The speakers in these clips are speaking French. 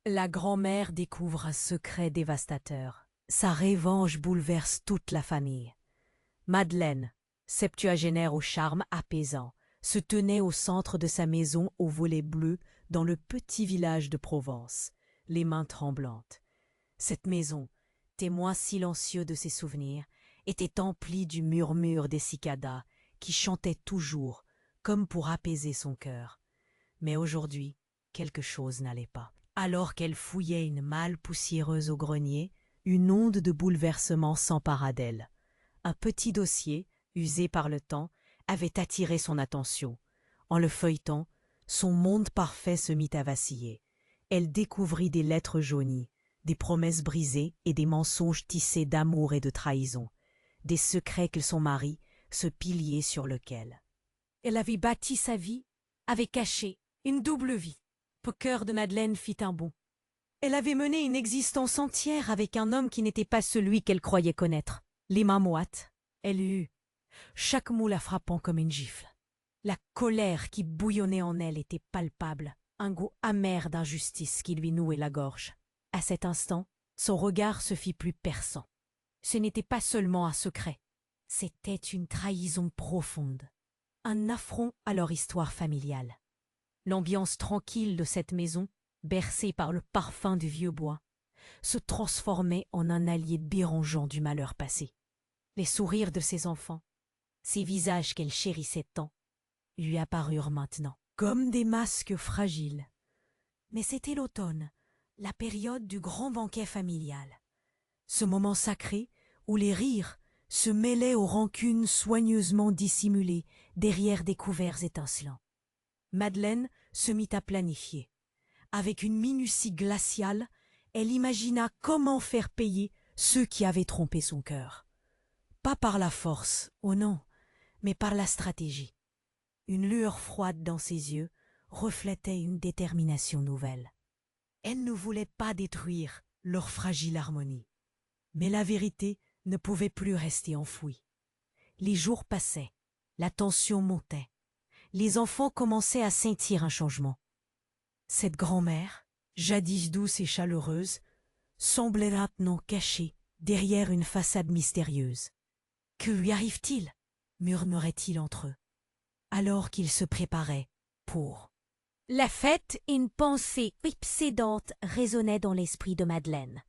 La grand-mère découvre un secret dévastateur. Sa revanche bouleverse toute la famille. Madeleine, septuagénaire au charme apaisant, se tenait au centre de sa maison aux volets bleus dans le petit village de Provence, les mains tremblantes. Cette maison, témoin silencieux de ses souvenirs, était emplie du murmure des cicadas qui chantaient toujours, comme pour apaiser son cœur. Mais aujourd'hui, quelque chose n'allait pas. Alors qu'elle fouillait une malle poussiéreuse au grenier, une onde de bouleversement s'empara d'elle. Un petit dossier, usé par le temps, avait attiré son attention. En le feuilletant, son monde parfait se mit à vaciller. Elle découvrit des lettres jaunies, des promesses brisées et des mensonges tissés d'amour et de trahison, des secrets que son mari, ce pilier sur lequel elle avait bâti sa vie, avait caché une double vie. Le cœur de Madeleine fit un bond. Elle avait mené une existence entière avec un homme qui n'était pas celui qu'elle croyait connaître. Les mains moites, elle eut, chaque mot la frappant comme une gifle. La colère qui bouillonnait en elle était palpable, un goût amer d'injustice qui lui nouait la gorge. À cet instant, son regard se fit plus perçant. Ce n'était pas seulement un secret, c'était une trahison profonde, un affront à leur histoire familiale. L'ambiance tranquille de cette maison, bercée par le parfum du vieux bois, se transformait en un allié dérangeant du malheur passé. Les sourires de ses enfants, ces visages qu'elle chérissait tant, lui apparurent maintenant, comme des masques fragiles. Mais c'était l'automne, la période du grand banquet familial. Ce moment sacré où les rires se mêlaient aux rancunes soigneusement dissimulées derrière des couverts étincelants. Madeleine se mit à planifier. Avec une minutie glaciale, elle imagina comment faire payer ceux qui avaient trompé son cœur. Pas par la force, oh non, mais par la stratégie. Une lueur froide dans ses yeux reflétait une détermination nouvelle. Elle ne voulait pas détruire leur fragile harmonie. Mais la vérité ne pouvait plus rester enfouie. Les jours passaient, la tension montait. Les enfants commençaient à sentir un changement. Cette grand-mère, jadis douce et chaleureuse, semblait maintenant cachée derrière une façade mystérieuse. Que lui arrive-t-il? Murmuraient-ils entre eux, alors qu'ils se préparaient pour la fête. Une pensée obsédante résonnait dans l'esprit de Madeleine.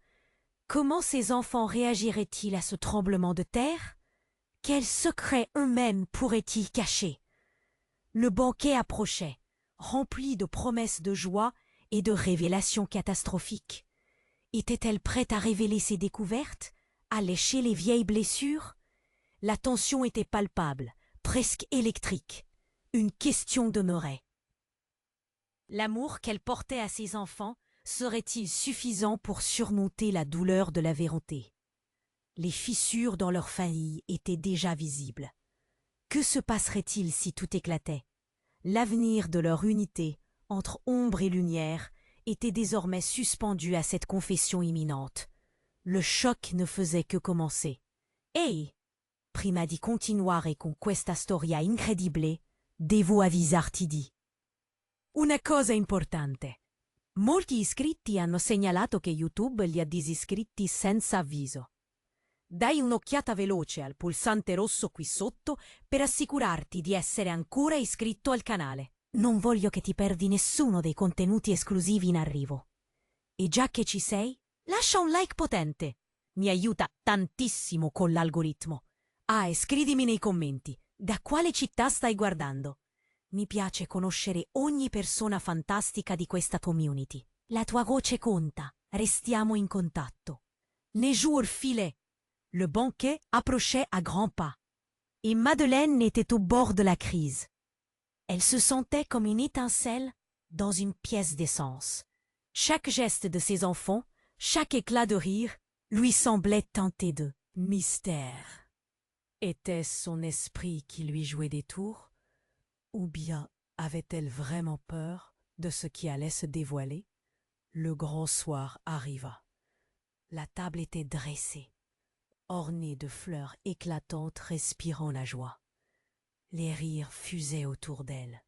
Comment ces enfants réagiraient-ils à ce tremblement de terre? Quels secrets eux-mêmes pourraient-ils cacher? Le banquet approchait, rempli de promesses de joie et de révélations catastrophiques. Était-elle prête à révéler ses découvertes, à lécher les vieilles blessures? La tension était palpable, presque électrique. Une question demeurait. L'amour qu'elle portait à ses enfants serait-il suffisant pour surmonter la douleur de la vérité? Les fissures dans leur famille étaient déjà visibles. Que se passerait-il si tout éclatait? L'avenir de leur unité, entre ombre et lumière, était désormais suspendu à cette confession imminente. Le choc ne faisait que commencer. Ehi, prima di continuare con questa storia incredibile, devo avvisarti di una cosa importante. Molti iscritti hanno segnalato che YouTube li ha disiscritti senza avviso. Dai un'occhiata veloce al pulsante rosso qui sotto per assicurarti di essere ancora iscritto al canale. Non voglio che ti perdi nessuno dei contenuti esclusivi in arrivo. E già che ci sei, lascia un like potente. Mi aiuta tantissimo con l'algoritmo. Ah, e scrivimi nei commenti da quale città stai guardando. Mi piace conoscere ogni persona fantastica di questa community. La tua voce conta. Restiamo in contatto. Les jours filaient. Le banquet approchait à grands pas. Et Madeleine était au bord de la crise. Elle se sentait comme une étincelle dans une pièce d'essence. Chaque geste de ses enfants, chaque éclat de rire, lui semblait teinté de mystère. Était-ce son esprit qui lui jouait des tours? Ou bien avait-elle vraiment peur de ce qui allait se dévoiler? Le grand soir arriva. La table était dressée, ornée de fleurs éclatantes respirant la joie. Les rires fusaient autour d'elle,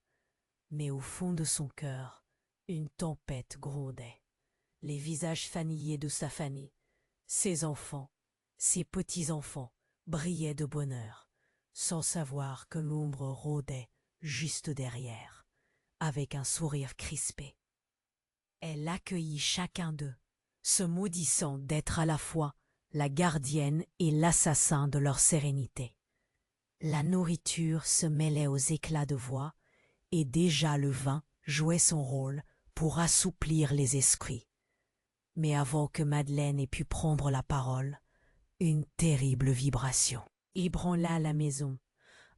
mais au fond de son cœur, une tempête grondait. les visages familiers de sa famille, ses enfants, ses petits-enfants, brillaient de bonheur, sans savoir que l'ombre rôdait juste derrière, avec un sourire crispé. Elle accueillit chacun d'eux, se maudissant d'être à la fois la gardienne et l'assassin de leur sérénité. La nourriture se mêlait aux éclats de voix, et déjà le vin jouait son rôle pour assouplir les esprits. Mais avant que Madeleine ait pu prendre la parole, une terrible vibration ébranla la maison.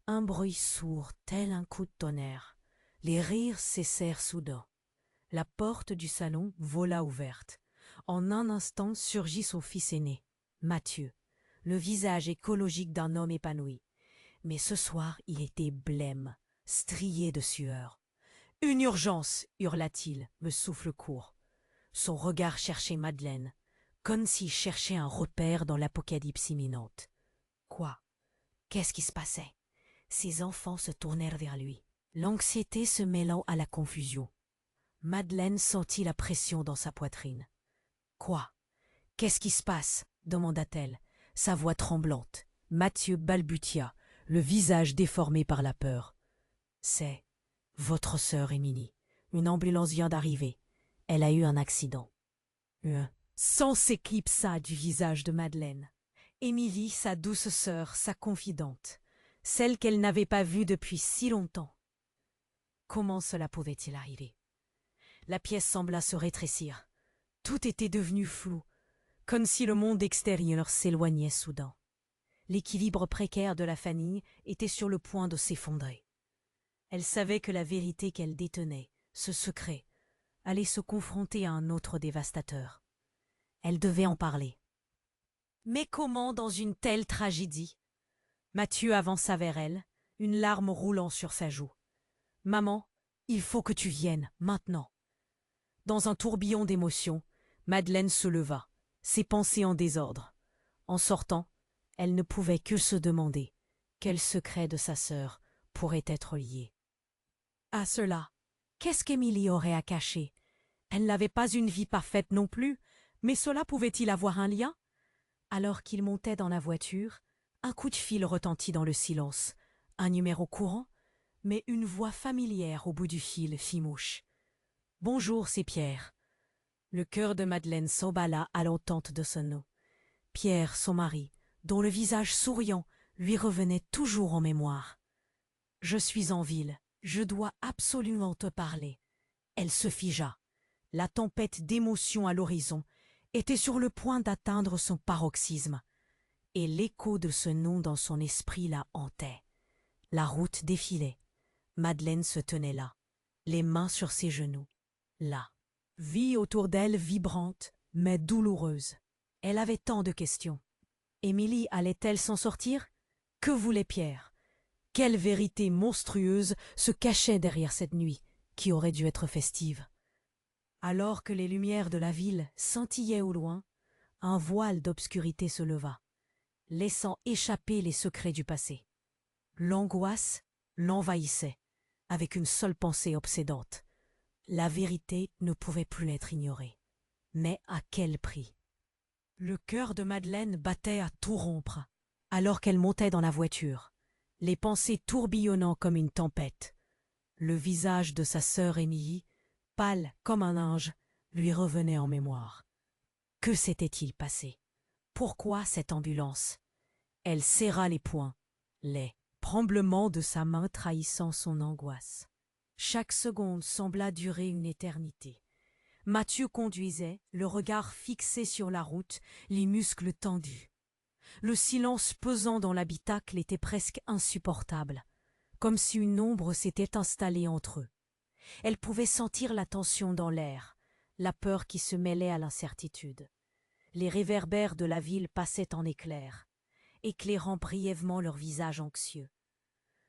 Un bruit sourd tel un coup de tonnerre. Les rires cessèrent soudain. La porte du salon vola ouverte. En un instant surgit son fils aîné, Mathieu, le visage écologique d'un homme épanoui. Mais ce soir, il était blême, strié de sueur. « Une urgence !» hurla-t-il, me souffle court. Son regard cherchait Madeleine, comme s'il cherchait un repère dans l'apocalypse imminente. Quoi? Qu'est-ce qui se passait? Ses enfants se tournèrent vers lui, l'anxiété se mêlant à la confusion. Madeleine sentit la pression dans sa poitrine. « Quoi? Qu'est-ce qui se passe ?» demanda-t-elle, sa voix tremblante. Mathieu balbutia, le visage déformé par la peur. « C'est votre sœur Émilie. Une ambulance vient d'arriver. Elle a eu un accident. » Un sang s'éclipsa du visage de Madeleine. Émilie, sa douce sœur, sa confidente, celle qu'elle n'avait pas vue depuis si longtemps. Comment cela pouvait-il arriver? La pièce sembla se rétrécir. Tout était devenu flou, comme si le monde extérieur s'éloignait soudain. L'équilibre précaire de la famille était sur le point de s'effondrer. Elle savait que la vérité qu'elle détenait, ce secret, allait se confronter à un autre dévastateur. Elle devait en parler. Mais comment dans une telle tragédie? Mathieu avança vers elle, une larme roulant sur sa joue. « Maman, il faut que tu viennes, maintenant. » Dans un tourbillon d'émotions, Madeleine se leva, ses pensées en désordre. En sortant, elle ne pouvait que se demander quel secret de sa sœur pourrait être lié. À cela, qu'est-ce qu'Émilie aurait à cacher? Elle n'avait pas une vie parfaite non plus, mais cela pouvait-il avoir un lien? Alors qu'il montait dans la voiture, un coup de fil retentit dans le silence. Un numéro courant, mais une voix familière au bout du fil fit mouche. « Bonjour, c'est Pierre. » Le cœur de Madeleine s'emballa à l'entente de ce nom. Pierre, son mari, dont le visage souriant lui revenait toujours en mémoire. « Je suis en ville, je dois absolument te parler. » Elle se figea. La tempête d'émotions à l'horizon était sur le point d'atteindre son paroxysme, et l'écho de ce nom dans son esprit la hantait. La route défilait. Madeleine se tenait là, les mains sur ses genoux, là. Vie autour d'elle vibrante, mais douloureuse. Elle avait tant de questions. Émilie allait-elle s'en sortir? Que voulait Pierre? Quelle vérité monstrueuse se cachait derrière cette nuit, qui aurait dû être festive? Alors que les lumières de la ville scintillaient au loin, un voile d'obscurité se leva, laissant échapper les secrets du passé. L'angoisse l'envahissait, avec une seule pensée obsédante. La vérité ne pouvait plus être ignorée. Mais à quel prix? Le cœur de Madeleine battait à tout rompre, alors qu'elle montait dans la voiture, les pensées tourbillonnant comme une tempête. Le visage de sa sœur Émilie, pâle comme un ange, lui revenait en mémoire. Que s'était-il passé? Pourquoi cette ambulance? Elle serra les poings, les tremblements de sa main trahissant son angoisse. Chaque seconde sembla durer une éternité. Mathieu conduisait, le regard fixé sur la route, les muscles tendus. Le silence pesant dans l'habitacle était presque insupportable, comme si une ombre s'était installée entre eux. Elle pouvait sentir la tension dans l'air, la peur qui se mêlait à l'incertitude. Les réverbères de la ville passaient en éclairs, éclairant brièvement leur visage anxieux.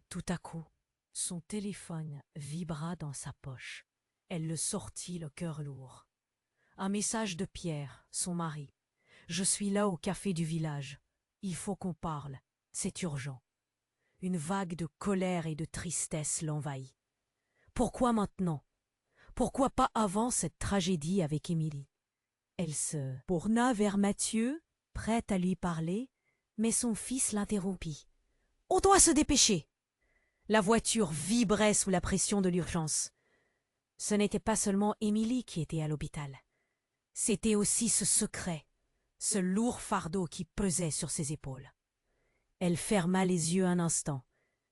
Tout à coup, son téléphone vibra dans sa poche. Elle le sortit le cœur lourd. Un message de Pierre, son mari. « Je suis là au café du village. Il faut qu'on parle. C'est urgent. » Une vague de colère et de tristesse l'envahit. Pourquoi maintenant? Pourquoi pas avant cette tragédie avec Émilie? Elle se tourna vers Mathieu, prête à lui parler, mais son fils l'interrompit. « On doit se dépêcher !» La voiture vibrait sous la pression de l'urgence. Ce n'était pas seulement Émilie qui était à l'hôpital. C'était aussi ce secret, ce lourd fardeau qui pesait sur ses épaules. Elle ferma les yeux un instant,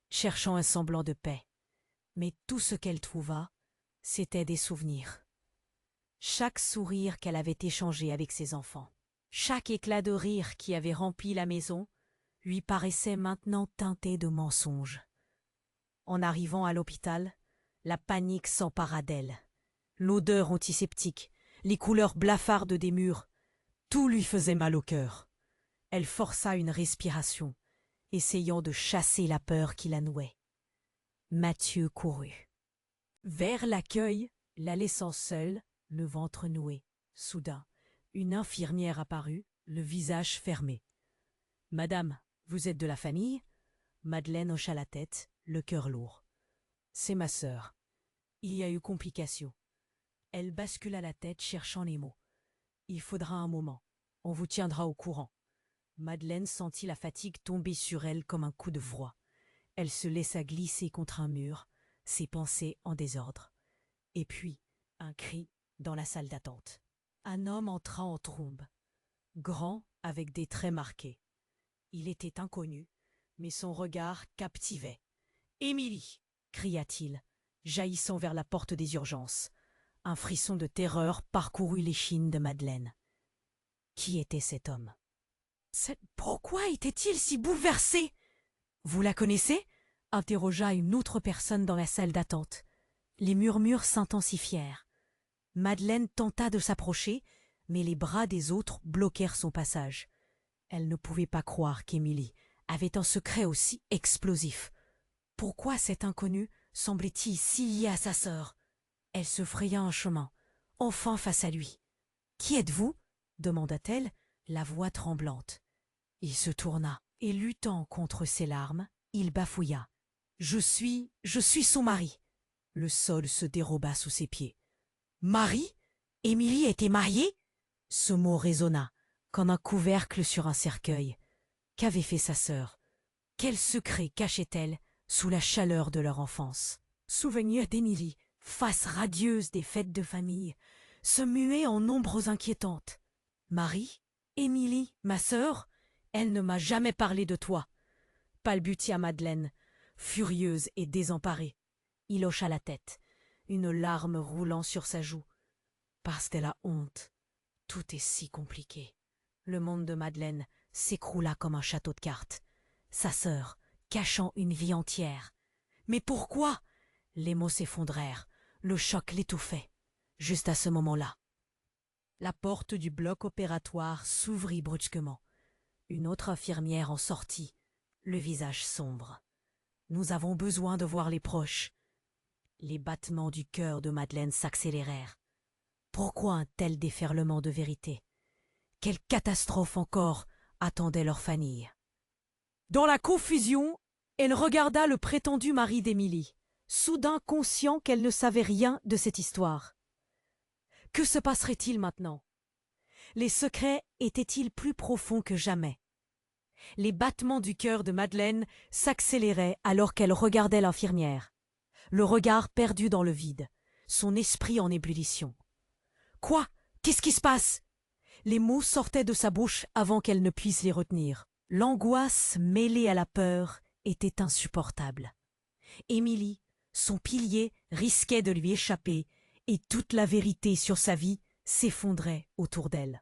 cherchant un semblant de paix. Mais tout ce qu'elle trouva, c'était des souvenirs. Chaque sourire qu'elle avait échangé avec ses enfants, chaque éclat de rire qui avait rempli la maison, lui paraissait maintenant teinté de mensonges. En arrivant à l'hôpital, la panique s'empara d'elle. L'odeur antiseptique, les couleurs blafardes des murs, tout lui faisait mal au cœur. Elle força une respiration, essayant de chasser la peur qui la nouait. Mathieu courut vers l'accueil, la laissant seule, le ventre noué. Soudain, une infirmière apparut, le visage fermé. « Madame, vous êtes de la famille ?» Madeleine hocha la tête, le cœur lourd. « C'est ma sœur. Il y a eu complication. » Elle bascula la tête, cherchant les mots. « Il faudra un moment. On vous tiendra au courant. » Madeleine sentit la fatigue tomber sur elle comme un coup de froid. Elle se laissa glisser contre un mur, ses pensées en désordre. Et puis, un cri dans la salle d'attente. Un homme entra en trombe, grand avec des traits marqués. Il était inconnu, mais son regard captivait. « Émilie !» cria-t-il, jaillissant vers la porte des urgences. Un frisson de terreur parcourut l'échine de Madeleine. Qui était cet homme? Pourquoi était-il si bouleversé? Vous la connaissez? Interrogea une autre personne dans la salle d'attente. Les murmures s'intensifièrent. Madeleine tenta de s'approcher, mais les bras des autres bloquèrent son passage. Elle ne pouvait pas croire qu'Émilie avait un secret aussi explosif. Pourquoi cet inconnu semblait-il si lié à sa sœur? Elle se fraya un chemin, enfin face à lui. « Qui êtes-vous » demanda-t-elle, la voix tremblante. Il se tourna, et luttant contre ses larmes, il bafouilla. « Je suis son mari. » Le sol se déroba sous ses pieds. « Mari? Émilie était mariée ?» Ce mot résonna, comme un couvercle sur un cercueil. Qu'avait fait sa sœur? Quel secret cachait-elle sous la chaleur de leur enfance? Souvenir d'Émilie, face radieuse des fêtes de famille, se muait en ombres inquiétantes. « Marie? Émilie, ma sœur? Elle ne m'a jamais parlé de toi. » Balbutia Madeleine, furieuse et désemparée. Il hocha la tête, une larme roulant sur sa joue. Parce de la honte. Tout est si compliqué. Le monde de Madeleine s'écroula comme un château de cartes. Sa sœur, cachant une vie entière. Mais pourquoi? Les mots s'effondrèrent, le choc l'étouffait. Juste à ce moment-là, la porte du bloc opératoire s'ouvrit brusquement. Une autre infirmière en sortit, le visage sombre. « Nous avons besoin de voir les proches. » Les battements du cœur de Madeleine s'accélérèrent. Pourquoi un tel déferlement de vérité? Quelle catastrophe encore attendait leur famille? Dans la confusion, elle regarda le prétendu mari d'Émilie, soudain conscient qu'elle ne savait rien de cette histoire. Que se passerait-il maintenant? Les secrets étaient-ils plus profonds que jamais? Les battements du cœur de Madeleine s'accéléraient alors qu'elle regardait l'infirmière. Le regard perdu dans le vide, son esprit en ébullition. « Quoi? Qu'est-ce qui se passe ?» Les mots sortaient de sa bouche avant qu'elle ne puisse les retenir. L'angoisse mêlée à la peur était insupportable. Émilie, son pilier, risquait de lui échapper et toute la vérité sur sa vie s'effondrait autour d'elle.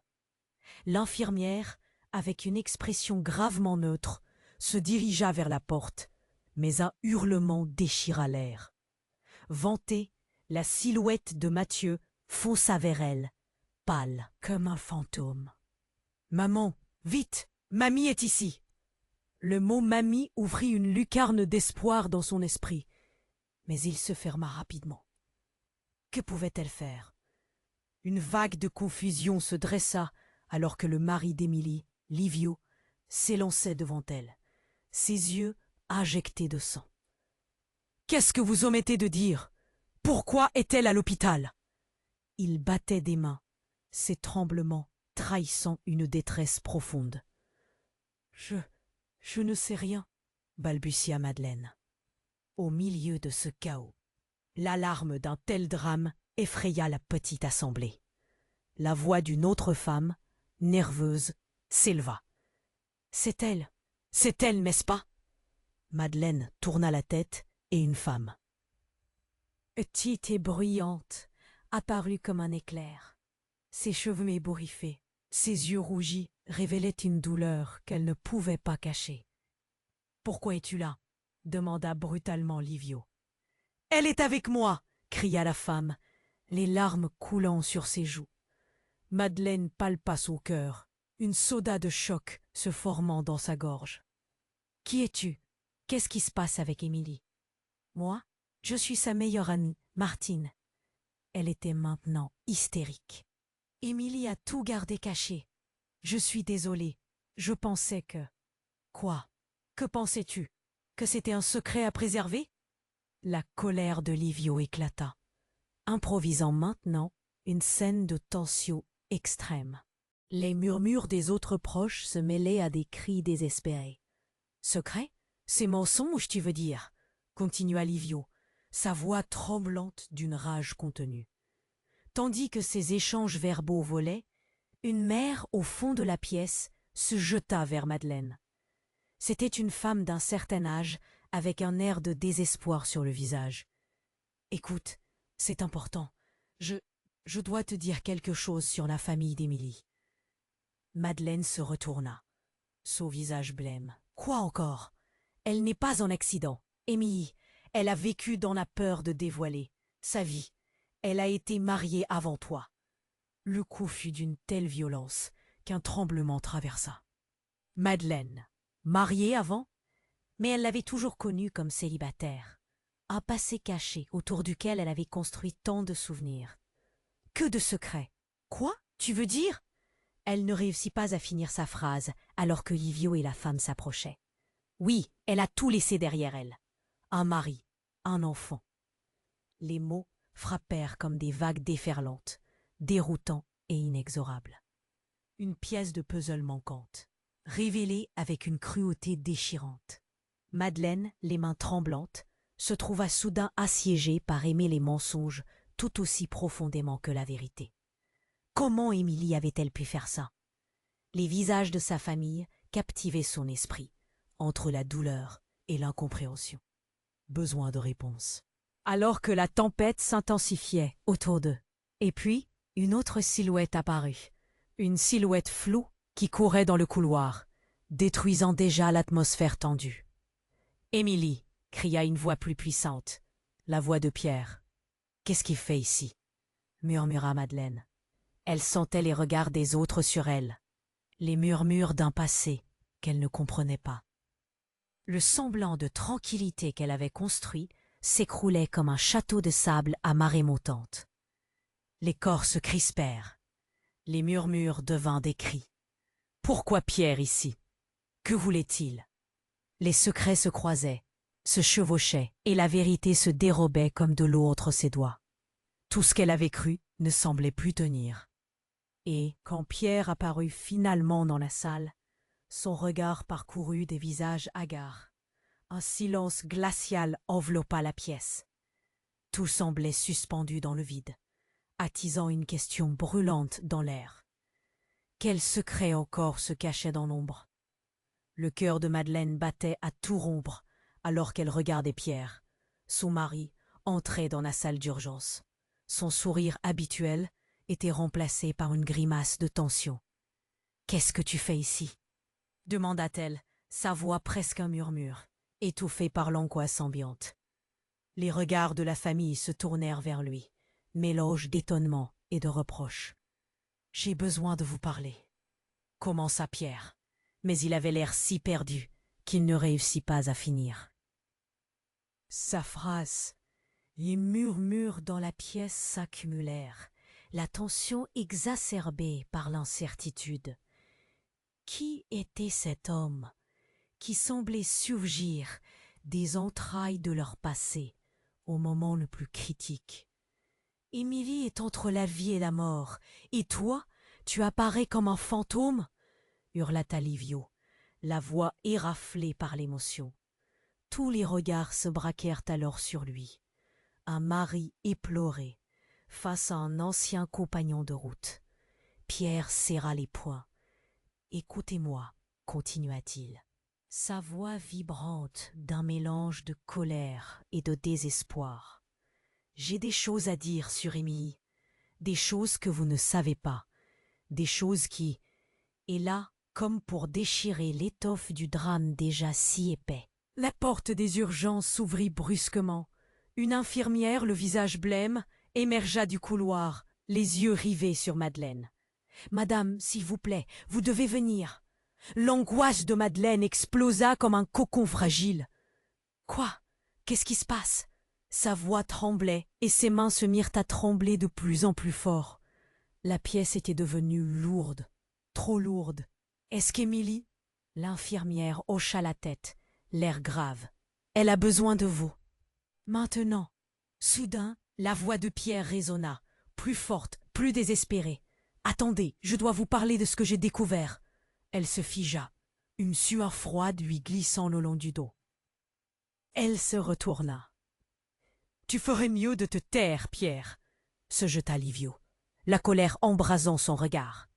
L'infirmière, avec une expression gravement neutre, se dirigea vers la porte, mais un hurlement déchira l'air. Vantée, la silhouette de Mathieu fonça vers elle, pâle comme un fantôme. « Maman, vite, mamie est ici !» Le mot « mamie » ouvrit une lucarne d'espoir dans son esprit, mais il se ferma rapidement. Que pouvait-elle faire? Une vague de confusion se dressa alors que le mari d'Émilie, Livio, s'élançait devant elle, ses yeux injectés de sang. « Qu'est-ce que vous omettez de dire? Pourquoi est-elle à l'hôpital ?» Il battait des mains, ses tremblements trahissant une détresse profonde. Je ne sais rien, balbutia Madeleine. Au milieu de ce chaos, l'alarme d'un tel drame effraya la petite assemblée. La voix d'une autre femme, nerveuse, s'éleva. C'est elle, n'est-ce pas? Madeleine tourna la tête et une femme, petite et bruyante, apparut comme un éclair. Ses cheveux ébouriffés, ses yeux rougis révélaient une douleur qu'elle ne pouvait pas cacher. « Pourquoi es-tu là » demanda brutalement Livio. « Elle est avec moi » cria la femme, les larmes coulant sur ses joues. Madeleine palpa son cœur, une soda de choc se formant dans sa gorge. « Qui es-tu? Qu'est-ce qui se passe avec Émilie ?»« Moi, je suis sa meilleure amie, Martine. » Elle était maintenant hystérique. « Émilie a tout gardé caché. Je suis désolée. Je pensais que... » « Quoi? Que pensais-tu? Que c'était un secret à préserver ?» La colère de Livio éclata, improvisant maintenant une scène de tension extrême. Les murmures des autres proches se mêlaient à des cris désespérés. « Secret? C'est mensonge, tu veux dire ?» continua Livio, sa voix tremblante d'une rage contenue. Tandis que ces échanges verbaux volaient, une mère au fond de la pièce se jeta vers Madeleine. C'était une femme d'un certain âge, avec un air de désespoir sur le visage. « Écoute, c'est important. Je dois te dire quelque chose sur la famille d'Émilie. » Madeleine se retourna, son visage blême. « Quoi encore? Elle n'est pas en accident. Émilie, elle a vécu dans la peur de dévoiler sa vie. Elle a été mariée avant toi. » Le coup fut d'une telle violence qu'un tremblement traversa. Madeleine, mariée avant, mais elle l'avait toujours connue comme célibataire. Un passé caché autour duquel elle avait construit tant de souvenirs. Que de secrets! Quoi? Tu veux dire? Elle ne réussit pas à finir sa phrase alors que Livio et la femme s'approchaient. Oui, elle a tout laissé derrière elle. Un mari, un enfant. Les mots frappèrent comme des vagues déferlantes, déroutants et inexorables. Une pièce de puzzle manquante, révélée avec une cruauté déchirante. Madeleine, les mains tremblantes, se trouva soudain assiégée par aimer les mensonges tout aussi profondément que la vérité. Comment Émilie avait-elle pu faire ça? Les visages de sa famille captivaient son esprit, entre la douleur et l'incompréhension. Besoin de réponse. Alors que la tempête s'intensifiait autour d'eux. Et puis, une autre silhouette apparut. Une silhouette floue qui courait dans le couloir, détruisant déjà l'atmosphère tendue. « Émilie !» cria une voix plus puissante, la voix de Pierre. « Qu'est-ce qu'il fait ici ?» murmura Madeleine. Elle sentait les regards des autres sur elle, les murmures d'un passé qu'elle ne comprenait pas. Le semblant de tranquillité qu'elle avait construit s'écroulait comme un château de sable à marée montante. Les corps se crispèrent, les murmures devinrent des cris. Pourquoi Pierre ici? Que voulait-il? Les secrets se croisaient, se chevauchaient, et la vérité se dérobait comme de l'eau entre ses doigts. Tout ce qu'elle avait cru ne semblait plus tenir. Et, quand Pierre apparut finalement dans la salle, son regard parcourut des visages hagards. Un silence glacial enveloppa la pièce. Tout semblait suspendu dans le vide, attisant une question brûlante dans l'air. Quel secret encore se cachait dans l'ombre? Le cœur de Madeleine battait à tout rompre alors qu'elle regardait Pierre, son mari, entrer dans la salle d'urgence. Son sourire habituel était remplacé par une grimace de tension. « Qu'est-ce que tu fais ici ?» demanda-t-elle, sa voix presque un murmure, étouffée par l'angoisse ambiante. Les regards de la famille se tournèrent vers lui, mélange d'étonnement et de reproche. « J'ai besoin de vous parler » commença Pierre, mais il avait l'air si perdu qu'il ne réussit pas à finir. Sa phrase, les murmures dans la pièce s'accumulèrent, la tension exacerbée par l'incertitude. Qui était cet homme qui semblait surgir des entrailles de leur passé au moment le plus critique? Émilie est entre la vie et la mort, et toi, tu apparais comme un fantôme, hurla-t-elle Livio, la voix éraflée par l'émotion. Tous les regards se braquèrent alors sur lui. Un mari éploré, face à un ancien compagnon de route. Pierre serra les poings. Écoutez-moi, continua-t-il. Sa voix vibrante d'un mélange de colère et de désespoir. J'ai des choses à dire sur Émilie, des choses que vous ne savez pas, des choses qui... Et là, comme pour déchirer l'étoffe du drame déjà si épais. La porte des urgences s'ouvrit brusquement. Une infirmière, le visage blême, émergea du couloir, les yeux rivés sur Madeleine. « Madame, s'il vous plaît, vous devez venir. » L'angoisse de Madeleine explosa comme un cocon fragile. « Quoi? Qu'est-ce qui se passe ?» Sa voix tremblait et ses mains se mirent à trembler de plus en plus fort. La pièce était devenue lourde, trop lourde. « Est-ce qu'Émilie ?» L'infirmière hocha la tête, l'air grave. « Elle a besoin de vous. » Maintenant. Soudain, la voix de Pierre résonna, plus forte, plus désespérée. « Attendez, je dois vous parler de ce que j'ai découvert. » Elle se figea, une sueur froide lui glissant le long du dos. Elle se retourna. « Tu ferais mieux de te taire, Pierre, » se jeta Livio, la colère embrasant son regard.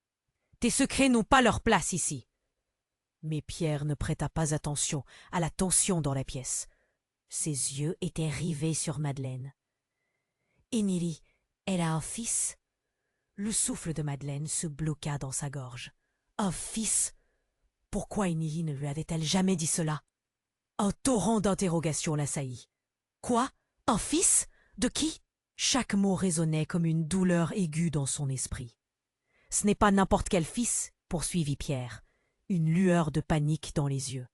« Tes secrets n'ont pas leur place ici. » Mais Pierre ne prêta pas attention à la tension dans la pièce. Ses yeux étaient rivés sur Madeleine. « Émilie, elle a un fils ?» Le souffle de Madeleine se bloqua dans sa gorge. « Un fils ? Pourquoi Émilie ne lui avait-elle jamais dit cela ?» Un torrent d'interrogations l'assaillit. « Quoi ? Un fils ? De qui ?» Chaque mot résonnait comme une douleur aiguë dans son esprit. « Ce n'est pas n'importe quel fils, » poursuivit Pierre, une lueur de panique dans les yeux.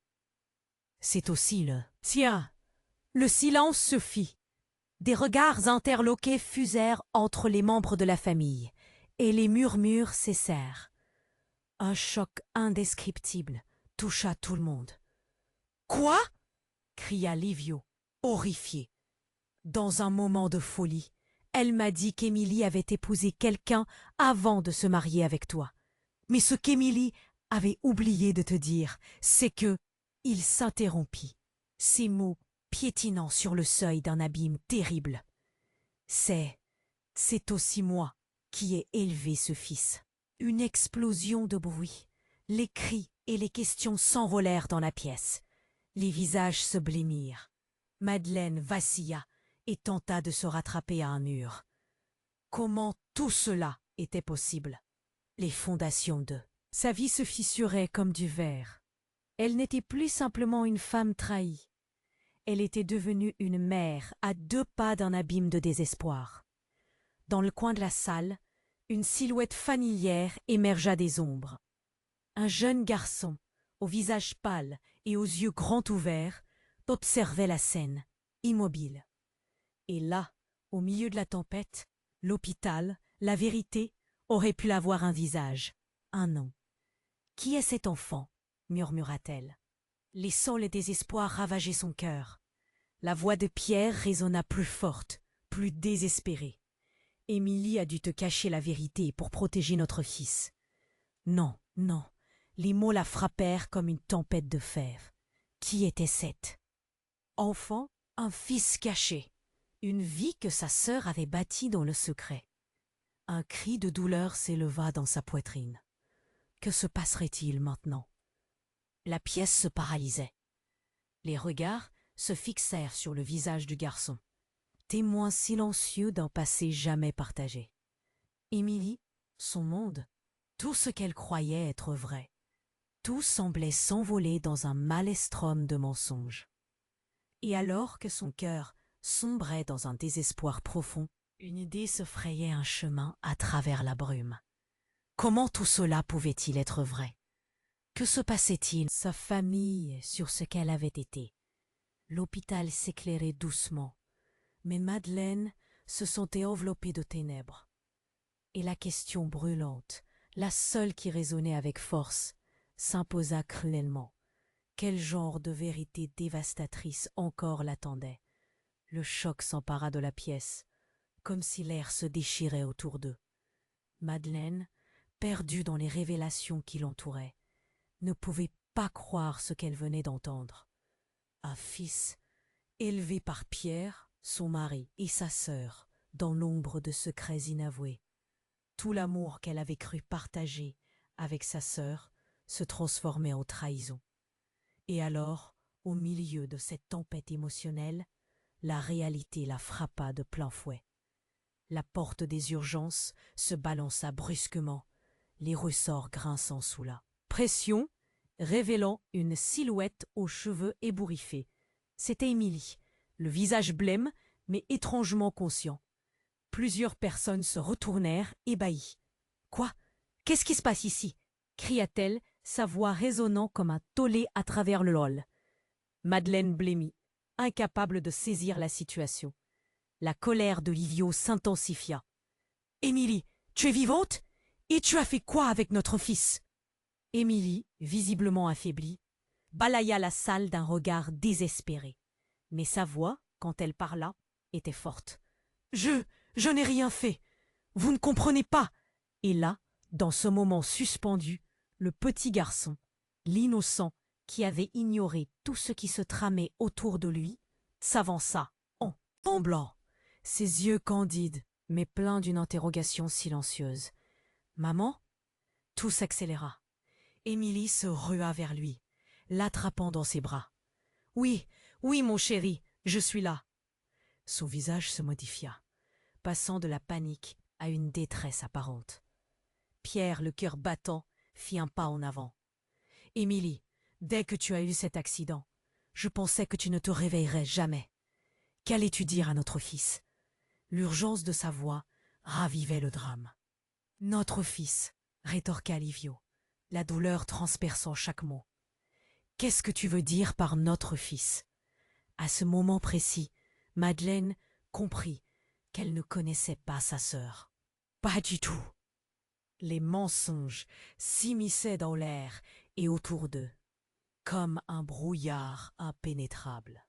« C'est aussi le... » Tiens. Le silence se fit. Des regards interloqués fusèrent entre les membres de la famille, et les murmures cessèrent. Un choc indescriptible toucha tout le monde. « Quoi ?» cria Livio, horrifié. Dans un moment de folie, elle m'a dit qu'Émilie avait épousé quelqu'un avant de se marier avec toi. Mais ce qu'Émilie avait oublié de te dire, c'est que... Il s'interrompit, ses mots piétinant sur le seuil d'un abîme terrible. C'est aussi moi qui ai élevé ce fils. Une explosion de bruit. Les cris et les questions s'envolèrent dans la pièce. Les visages se blêmirent. Madeleine vacilla et tenta de se rattraper à un mur. Comment tout cela était possible? Les fondations de sa vie se fissuraient comme du verre. Elle n'était plus simplement une femme trahie. Elle était devenue une mère à 2 pas d'un abîme de désespoir. Dans le coin de la salle, une silhouette familière émergea des ombres. Un jeune garçon, au visage pâle et aux yeux grands ouverts, observait la scène, immobile. Et là, au milieu de la tempête, l'hôpital, la vérité, aurait pu avoir un visage, un nom. « Qui est cet enfant ?» murmura-t-elle. Laissant le désespoir ravager son cœur. La voix de Pierre résonna plus forte, plus désespérée. « Émilie a dû te cacher la vérité pour protéger notre fils. » Non, non, les mots la frappèrent comme une tempête de fèves. Qui était cette enfant? Un fils caché, une vie que sa sœur avait bâtie dans le secret. Un cri de douleur s'éleva dans sa poitrine. Que se passerait-il maintenant? La pièce se paralysait. Les regards se fixèrent sur le visage du garçon, témoin silencieux d'un passé jamais partagé. Émilie, son monde, tout ce qu'elle croyait être vrai, tout semblait s'envoler dans un maelstrom de mensonges. Et alors que son cœur sombrait dans un désespoir profond, une idée se frayait un chemin à travers la brume. Comment tout cela pouvait-il être vrai? Que se passait-il? Sa famille sur ce qu'elle avait été. L'hôpital s'éclairait doucement, mais Madeleine se sentait enveloppée de ténèbres. Et la question brûlante, la seule qui résonnait avec force, s'imposa cruellement. Quel genre de vérité dévastatrice encore l'attendait? Le choc s'empara de la pièce. comme si l'air se déchirait autour d'eux. Madeleine, perdue dans les révélations qui l'entouraient, ne pouvait pas croire ce qu'elle venait d'entendre. Un fils, élevé par Pierre, son mari, et sa sœur, dans l'ombre de secrets inavoués. Tout l'amour qu'elle avait cru partager avec sa sœur se transformait en trahison. Et alors, au milieu de cette tempête émotionnelle, la réalité la frappa de plein fouet. La porte des urgences se balança brusquement, les ressorts grinçant sous la pression, révélant une silhouette aux cheveux ébouriffés. C'était Émilie, le visage blême, mais étrangement conscient. Plusieurs personnes se retournèrent, ébahies. « Quoi? Qu'est-ce qui se passe ici ?» cria-t-elle, sa voix résonnant comme un tollé à travers le hall. Madeleine blêmit, incapable de saisir la situation. La colère de Livio s'intensifia. « Émilie, tu es vivante? Et tu as fait quoi avec notre fils ?» Émilie, visiblement affaiblie, balaya la salle d'un regard désespéré. Mais sa voix, quand elle parla, était forte. « Je n'ai rien fait. Vous ne comprenez pas. » Et là, dans ce moment suspendu, le petit garçon, l'innocent, qui avait ignoré tout ce qui se tramait autour de lui, s'avança, en tremblant, ses yeux candides, mais pleins d'une interrogation silencieuse. « Maman ?» Tout s'accéléra. Émilie se rua vers lui, l'attrapant dans ses bras. « Oui, oui, mon chéri, je suis là. » Son visage se modifia, passant de la panique à une détresse apparente. Pierre, le cœur battant, fit un pas en avant. « Émilie, dès que tu as eu cet accident, je pensais que tu ne te réveillerais jamais. Qu'allais-tu dire à notre fils ?» L'urgence de sa voix ravivait le drame. « Notre fils, » rétorqua Livio, la douleur transperçant chaque mot. « Qu'est-ce que tu veux dire par notre fils ?» À ce moment précis, Madeleine comprit qu'elle ne connaissait pas sa sœur. Pas du tout. Les mensonges s'immisçaient dans l'air et autour d'eux, comme un brouillard impénétrable.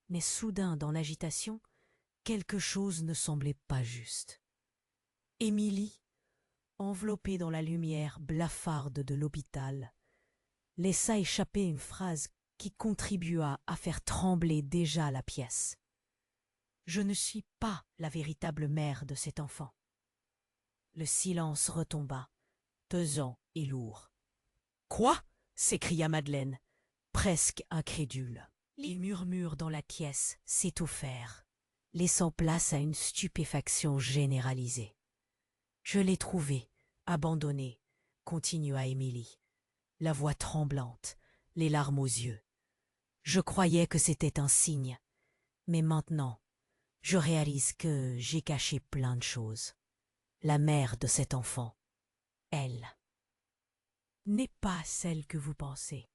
Mais soudain, dans l'agitation, quelque chose ne semblait pas juste. Émilie, enveloppée dans la lumière blafarde de l'hôpital, laissa échapper une phrase qui contribua à faire trembler déjà la pièce. « Je ne suis pas la véritable mère de cet enfant. » Le silence retomba, pesant et lourd. « Quoi ?» s'écria Madeleine, presque incrédule. Les murmures dans la pièce s'étouffèrent, laissant place à une stupéfaction généralisée. « Je l'ai trouvé, abandonné, » continua Émilie, la voix tremblante, les larmes aux yeux. « Je croyais que c'était un signe, mais maintenant, je réalise que j'ai caché plein de choses. La mère de cet enfant, elle, n'est pas celle que vous pensez. »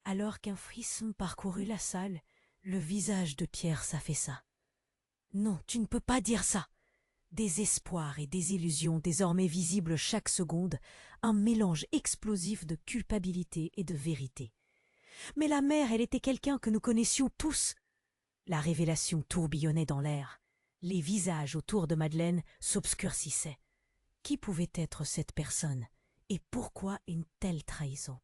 Alors qu'un frisson parcourut la salle, le visage de Pierre s'affaissa. « Non, tu ne peux pas dire ça. » Désespoir et désillusion désormais visibles chaque seconde, un mélange explosif de culpabilité et de vérité. « Mais la mère, elle était quelqu'un que nous connaissions tous. » La révélation tourbillonnait dans l'air. Les visages autour de Madeleine s'obscurcissaient. Qui pouvait être cette personne et pourquoi une telle trahison?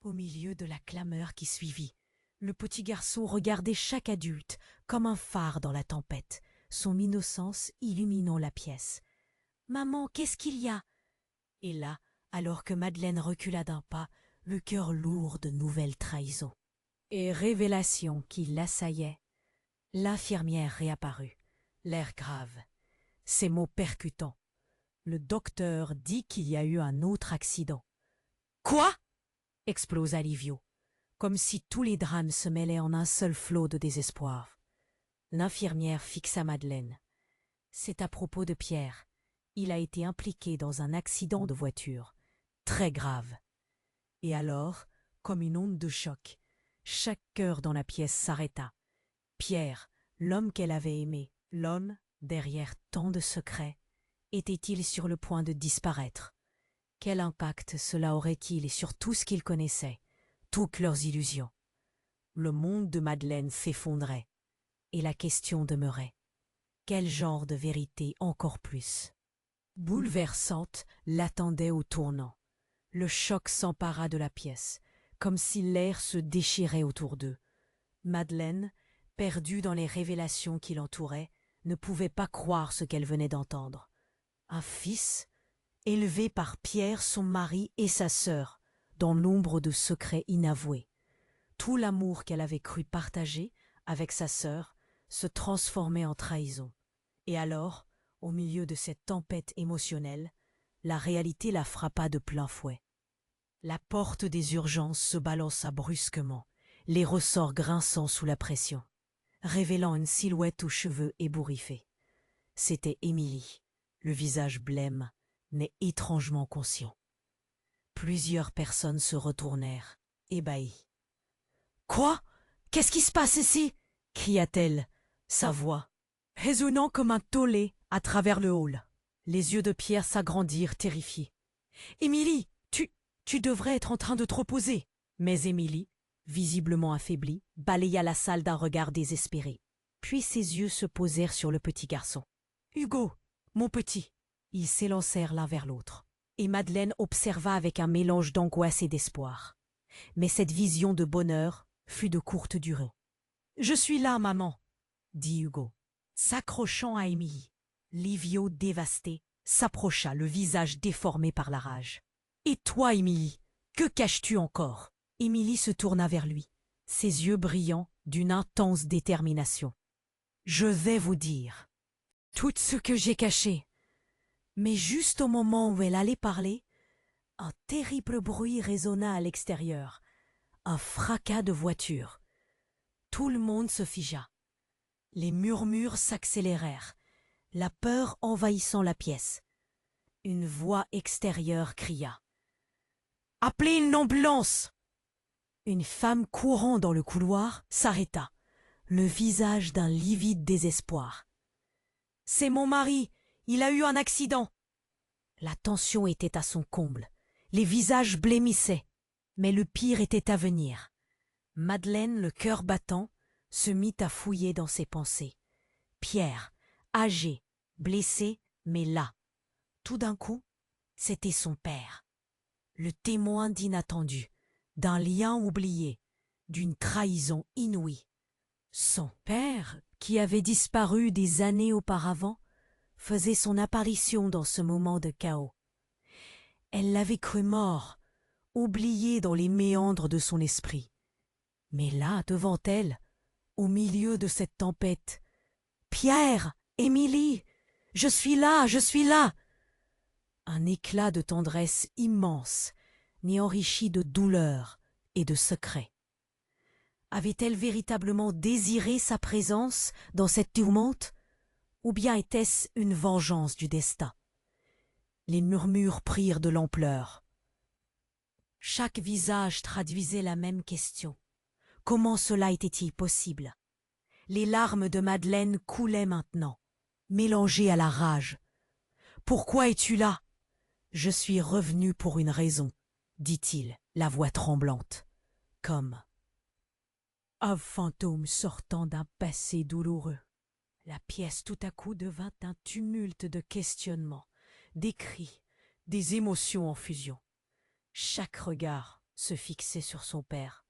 Au milieu de la clameur qui suivit, le petit garçon regardait chaque adulte comme un phare dans la tempête, son innocence illuminant la pièce. « Maman, qu'est-ce qu'il y a ?» Et là, alors que Madeleine recula d'un pas, le cœur lourd de nouvelles trahisons et révélations qui l'assaillaient, l'infirmière réapparut, l'air grave, ses mots percutants. « Le docteur dit qu'il y a eu un autre accident. »« Quoi ?» explosa Livio, comme si tous les drames se mêlaient en un seul flot de désespoir. L'infirmière fixa Madeleine. « C'est à propos de Pierre. Il a été impliqué dans un accident de voiture, très grave. » Et alors, comme une onde de choc, chaque cœur dans la pièce s'arrêta. Pierre, l'homme qu'elle avait aimé, l'homme derrière tant de secrets, était-il sur le point de disparaître? Quel impact cela aurait-il sur tout ce qu'ils connaissaient, toutes leurs illusions? Le monde de Madeleine s'effondrait, et la question demeurait. Quel genre de vérité encore plus bouleversante l'attendait au tournant. Le choc s'empara de la pièce, comme si l'air se déchirait autour d'eux. Madeleine, perdue dans les révélations qui l'entouraient, ne pouvait pas croire ce qu'elle venait d'entendre. Un fils, élevé par Pierre, son mari et sa sœur, dans l'ombre de secrets inavoués. Tout l'amour qu'elle avait cru partager avec sa sœur se transformait en trahison. Et alors, au milieu de cette tempête émotionnelle, la réalité la frappa de plein fouet. La porte des urgences se balança brusquement, les ressorts grinçant sous la pression, révélant une silhouette aux cheveux ébouriffés. C'était Émilie, le visage blême, mais étrangement conscient. Plusieurs personnes se retournèrent, ébahies. « Quoi? Qu'est-ce qui se passe ici ?» cria-t-elle, sa voix résonnant comme un tollé à travers le hall. Les yeux de Pierre s'agrandirent, terrifiés. « Émilie, tu devrais être en train de te reposer. » Mais Émilie, visiblement affaiblie, balaya la salle d'un regard désespéré. Puis ses yeux se posèrent sur le petit garçon. « Hugo, mon petit !» Ils s'élancèrent l'un vers l'autre, et Madeleine observa avec un mélange d'angoisse et d'espoir. Mais cette vision de bonheur fut de courte durée. « Je suis là, maman !» dit Hugo, s'accrochant à Émilie. Livio, dévasté, s'approcha, le visage déformé par la rage. « Et toi, Émilie, que caches-tu encore ?» Émilie se tourna vers lui, ses yeux brillants d'une intense détermination. « Je vais vous dire tout ce que j'ai caché. » Mais juste au moment où elle allait parler, un terrible bruit résonna à l'extérieur, un fracas de voiture. Tout le monde se figea. Les murmures s'accélérèrent, la peur envahissant la pièce. Une voix extérieure cria. « Appelez une ambulance !» Une femme courant dans le couloir s'arrêta, le visage d'un livide désespoir. « C'est mon mari, il a eu un accident !» La tension était à son comble, les visages blêmissaient, mais le pire était à venir. Madeleine, le cœur battant, se mit à fouiller dans ses pensées. Pierre, âgé, blessé, mais là. Tout d'un coup, c'était son père, le témoin d'inattendu, d'un lien oublié, d'une trahison inouïe. Son père, qui avait disparu des années auparavant, faisait son apparition dans ce moment de chaos. Elle l'avait cru mort, oublié dans les méandres de son esprit. Mais là, devant elle, au milieu de cette tempête, « Pierre, Émilie, je suis là, je suis là !» Un éclat de tendresse immense, ni enrichi de douleur et de secret. Avait-elle véritablement désiré sa présence dans cette tourmente, ou bien était-ce une vengeance du destin? Les murmures prirent de l'ampleur. Chaque visage traduisait la même question. Comment cela était-il possible? Les larmes de Madeleine coulaient maintenant, mélangées à la rage. « Pourquoi es-tu là ?»« Je suis revenu pour une raison, » dit-il, la voix tremblante, comme un fantôme sortant d'un passé douloureux. La pièce tout à coup devint un tumulte de questionnements, des cris, des émotions en fusion. Chaque regard se fixait sur son père,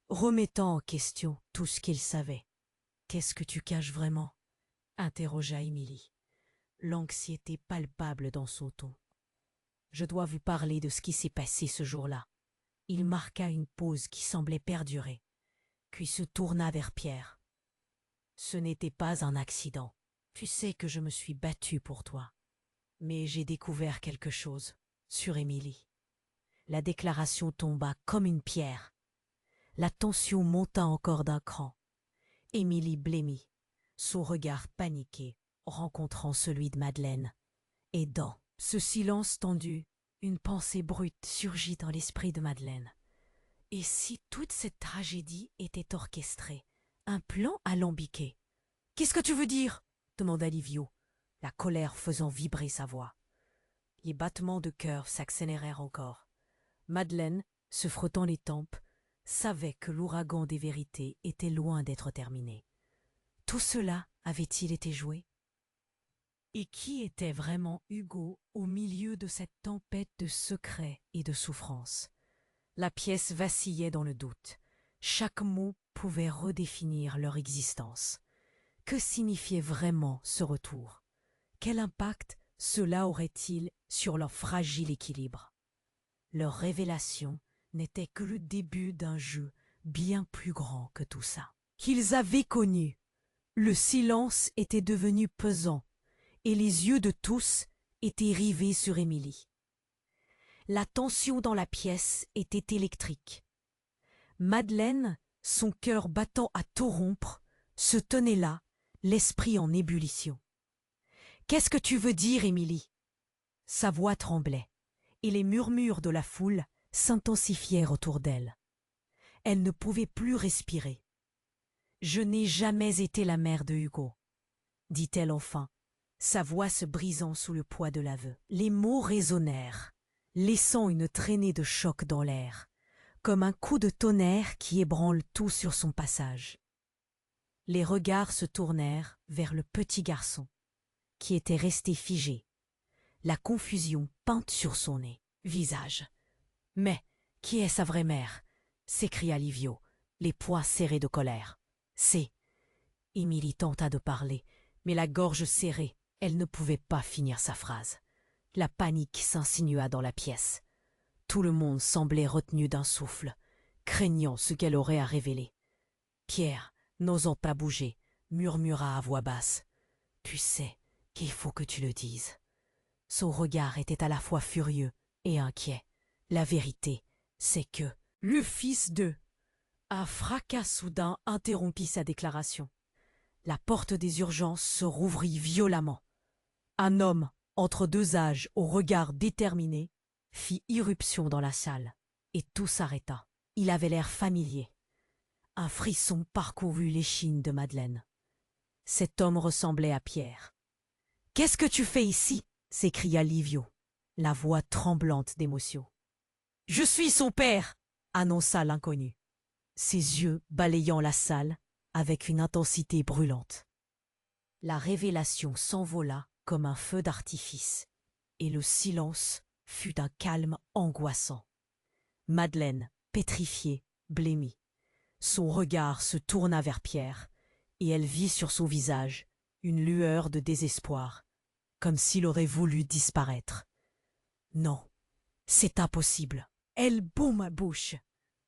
remettant en question tout ce qu'il savait. « Qu'est-ce que tu caches vraiment ?» interrogea Émilie, l'anxiété palpable dans son ton. « Je dois vous parler de ce qui s'est passé ce jour-là. » Il marqua une pause qui semblait perdurer, puis se tourna vers Pierre. « Ce n'était pas un accident. Tu sais que je me suis battu pour toi. Mais j'ai découvert quelque chose sur Émilie. » La déclaration tomba comme une pierre. La tension monta encore d'un cran. Émilie blêmit, son regard paniqué rencontrant celui de Madeleine. Et dans ce silence tendu, une pensée brute surgit dans l'esprit de Madeleine. Et si toute cette tragédie était orchestrée, un plan alambiqué? « Qu'est-ce que tu veux dire ?» demanda Livio, la colère faisant vibrer sa voix. Les battements de cœur s'accélérèrent encore. Madeleine, se frottant les tempes, savait que l'ouragan des vérités était loin d'être terminé. Tout cela avait-il été joué? Et qui était vraiment Hugo au milieu de cette tempête de secrets et de souffrances? La pièce vacillait dans le doute. Chaque mot pouvait redéfinir leur existence. Que signifiait vraiment ce retour? Quel impact cela aurait-il sur leur fragile équilibre? Leur révélation n'était que le début d'un jeu bien plus grand que tout ça, qu'ils avaient connu. Le silence était devenu pesant, et les yeux de tous étaient rivés sur Émilie. La tension dans la pièce était électrique. Madeleine, son cœur battant à tout rompre, se tenait là, l'esprit en ébullition. « Qu'est-ce que tu veux dire, Émilie ?» Sa voix tremblait, et les murmures de la foule s'intensifièrent autour d'elle. Elle ne pouvait plus respirer. « Je n'ai jamais été la mère de Hugo, » dit-elle enfin, sa voix se brisant sous le poids de l'aveu. Les mots résonnèrent, laissant une traînée de choc dans l'air, comme un coup de tonnerre qui ébranle tout sur son passage. Les regards se tournèrent vers le petit garçon, qui était resté figé, la confusion peinte sur son nez, visage. « Mais qui est sa vraie mère ?» s'écria Livio, les poings serrés de colère. « C'est... » Émilie tenta de parler, mais la gorge serrée, elle ne pouvait pas finir sa phrase. La panique s'insinua dans la pièce. Tout le monde semblait retenu d'un souffle, craignant ce qu'elle aurait à révéler. Pierre, n'osant pas bouger, murmura à voix basse. « Tu sais qu'il faut que tu le dises. » Son regard était à la fois furieux et inquiet. La vérité, c'est que le fils de... Un fracas soudain interrompit sa déclaration. La porte des urgences se rouvrit violemment. Un homme, entre deux âges au regard déterminé, fit irruption dans la salle, et tout s'arrêta. Il avait l'air familier. Un frisson parcourut l'échine de Madeleine. Cet homme ressemblait à Pierre. « Qu'est-ce que tu fais ici ?» s'écria Livio, la voix tremblante d'émotion. « Je suis son père !» annonça l'inconnu, ses yeux balayant la salle avec une intensité brûlante. La révélation s'envola comme un feu d'artifice, et le silence fut d'un calme angoissant. Madeleine, pétrifiée, blêmie. Son regard se tourna vers Pierre, et elle vit sur son visage une lueur de désespoir, comme s'il aurait voulu disparaître. Non, c'est impossible. Elle boum à bouche.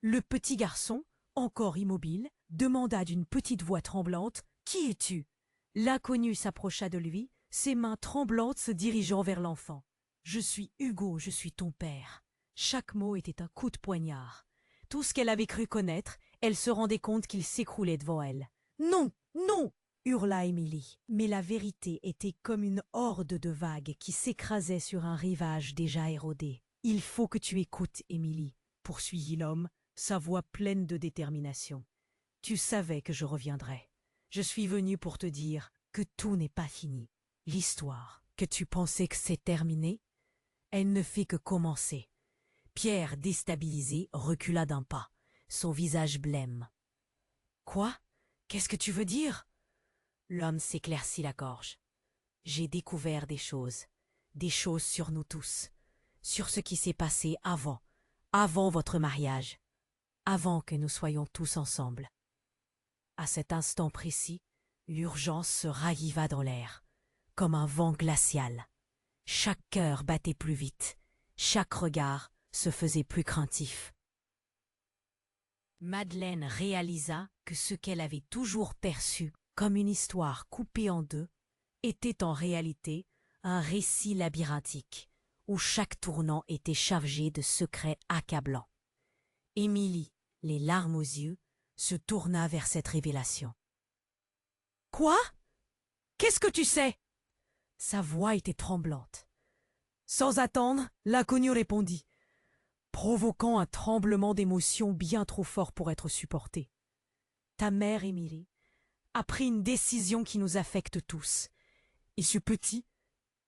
Le petit garçon, encore immobile, demanda d'une petite voix tremblante « Qui es-tu » L'inconnu s'approcha de lui, ses mains tremblantes se dirigeant vers l'enfant. « Je suis Hugo, je suis ton père. » Chaque mot était un coup de poignard. Tout ce qu'elle avait cru connaître, elle se rendait compte qu'il s'écroulait devant elle. « Non, non !» hurla Émilie. Mais la vérité était comme une horde de vagues qui s'écrasaient sur un rivage déjà érodé. « Il faut que tu écoutes, Émilie, » poursuivit l'homme, sa voix pleine de détermination. « Tu savais que je reviendrais. Je suis venu pour te dire que tout n'est pas fini. L'histoire, que tu pensais que c'est terminé, elle ne fait que commencer. » Pierre, déstabilisé, recula d'un pas, son visage blême. « Quoi? Qu'est-ce que tu veux dire ?» L'homme s'éclaircit la gorge. « J'ai découvert des choses sur nous tous, sur ce qui s'est passé avant votre mariage, avant que nous soyons tous ensemble. » À cet instant précis, l'urgence se raviva dans l'air, comme un vent glacial. Chaque cœur battait plus vite, chaque regard se faisait plus craintif. Madeleine réalisa que ce qu'elle avait toujours perçu comme une histoire coupée en deux était en réalité un récit labyrinthique, où chaque tournant était chargé de secrets accablants. Émilie, les larmes aux yeux, se tourna vers cette révélation. « Quoi? Qu'est-ce que tu sais ?» Sa voix était tremblante. Sans attendre, l'inconnu répondit, provoquant un tremblement d'émotion bien trop fort pour être supporté. « Ta mère, Émilie, a pris une décision qui nous affecte tous. Et ce petit,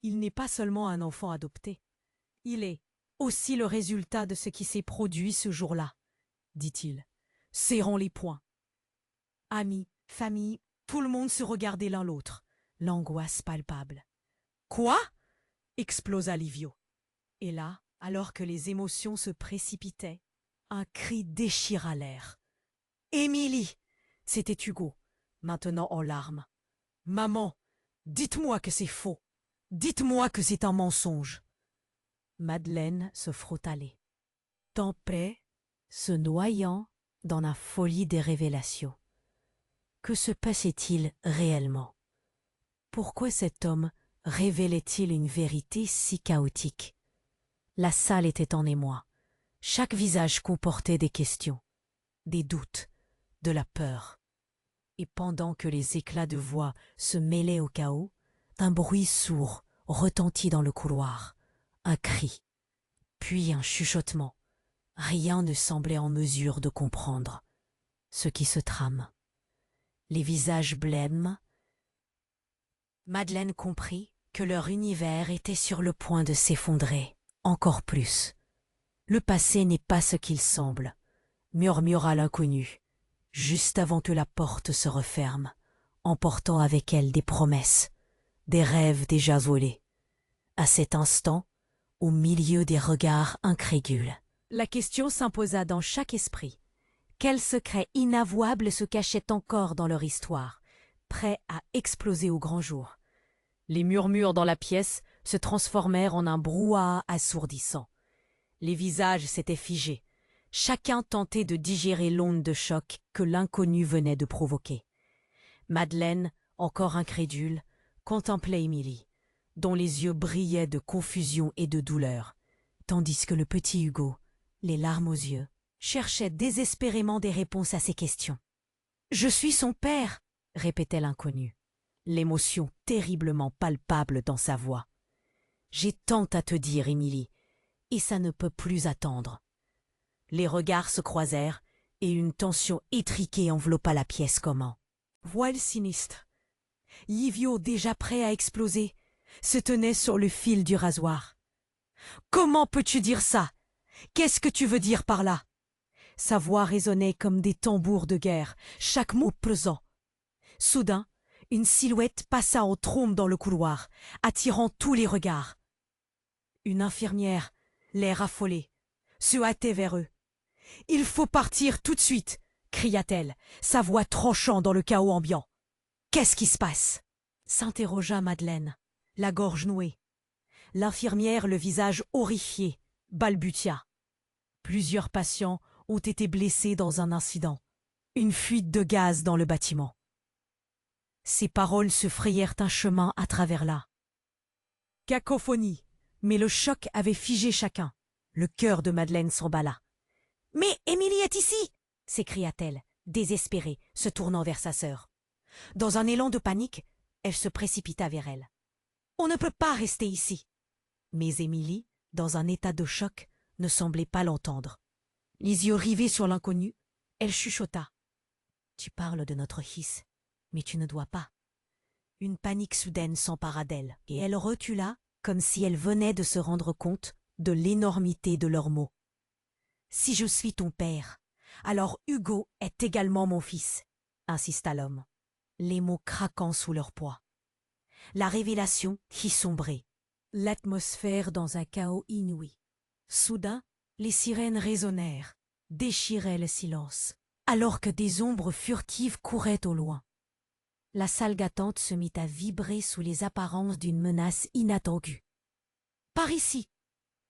il n'est pas seulement un enfant adopté. Il est aussi le résultat de ce qui s'est produit ce jour-là, » dit-il, serrant les poings. Amis, famille, tout le monde se regardait l'un l'autre, l'angoisse palpable. Quoi? Explosa Livio. Et là, alors que les émotions se précipitaient, un cri déchira l'air. Émilie! C'était Hugo, maintenant en larmes. Maman, dites-moi que c'est faux. Dites-moi que c'est un mensonge. Madeleine se frotta les tempes, se noyant dans la folie des révélations. Que se passait-il réellement? Pourquoi cet homme révélait-il une vérité si chaotique? La salle était en émoi. Chaque visage comportait des questions, des doutes, de la peur. Et pendant que les éclats de voix se mêlaient au chaos, un bruit sourd retentit dans le couloir, un cri, puis un chuchotement. Rien ne semblait en mesure de comprendre ce qui se trame. Les visages blêmes. Madeleine comprit que leur univers était sur le point de s'effondrer, encore plus. Le passé n'est pas ce qu'il semble, murmura l'inconnu, juste avant que la porte se referme, emportant avec elle des promesses, des rêves déjà volés. À cet instant, au milieu des regards incrédules, la question s'imposa dans chaque esprit. Quel secret inavouable se cachait encore dans leur histoire, prêt à exploser au grand jour? Les murmures dans la pièce se transformèrent en un brouhaha assourdissant. Les visages s'étaient figés. Chacun tentait de digérer l'onde de choc que l'inconnu venait de provoquer. Madeleine, encore incrédule, contemplait Émilie, dont les yeux brillaient de confusion et de douleur, tandis que le petit Hugo, les larmes aux yeux, cherchait désespérément des réponses à ses questions. « Je suis son père !» répétait l'inconnu, l'émotion terriblement palpable dans sa voix. « J'ai tant à te dire, Émilie, et ça ne peut plus attendre. » Les regards se croisèrent et une tension étriquée enveloppa la pièce comme voile sinistre. Livio, déjà prêt à exploser, se tenait sur le fil du rasoir. « Comment peux-tu dire ça? Qu'est-ce que tu veux dire par là ?» Sa voix résonnait comme des tambours de guerre, chaque mot pesant. Soudain, une silhouette passa en trombe dans le couloir, attirant tous les regards. Une infirmière, l'air affolé, se hâtait vers eux. « Il faut partir tout de suite !» cria-t-elle, sa voix tranchant dans le chaos ambiant. « Qu'est-ce qui se passe ?» s'interrogea Madeleine, la gorge nouée. L'infirmière, le visage horrifié, balbutia. « Plusieurs patients ont été blessés dans un incident. Une fuite de gaz dans le bâtiment. » Ces paroles se frayèrent un chemin à travers là. Cacophonie, mais le choc avait figé chacun. Le cœur de Madeleine s'emballa. « Mais Émilie est ici !» s'écria-t-elle, désespérée, se tournant vers sa sœur. Dans un élan de panique, elle se précipita vers elle. « On ne peut pas rester ici !» Mais Émilie, dans un état de choc, ne semblait pas l'entendre. Les yeux rivés sur l'inconnu, elle chuchota. « Tu parles de notre fils, mais tu ne dois pas. » Une panique soudaine s'empara d'elle, et elle recula comme si elle venait de se rendre compte de l'énormité de leurs mots. « Si je suis ton père, alors Hugo est également mon fils, » insista l'homme, les mots craquant sous leur poids. La révélation fit sombrer, l'atmosphère dans un chaos inouï. Soudain, les sirènes résonnèrent, déchiraient le silence, alors que des ombres furtives couraient au loin. La salle d'attente se mit à vibrer sous les apparences d'une menace inattendue. « Par ici !»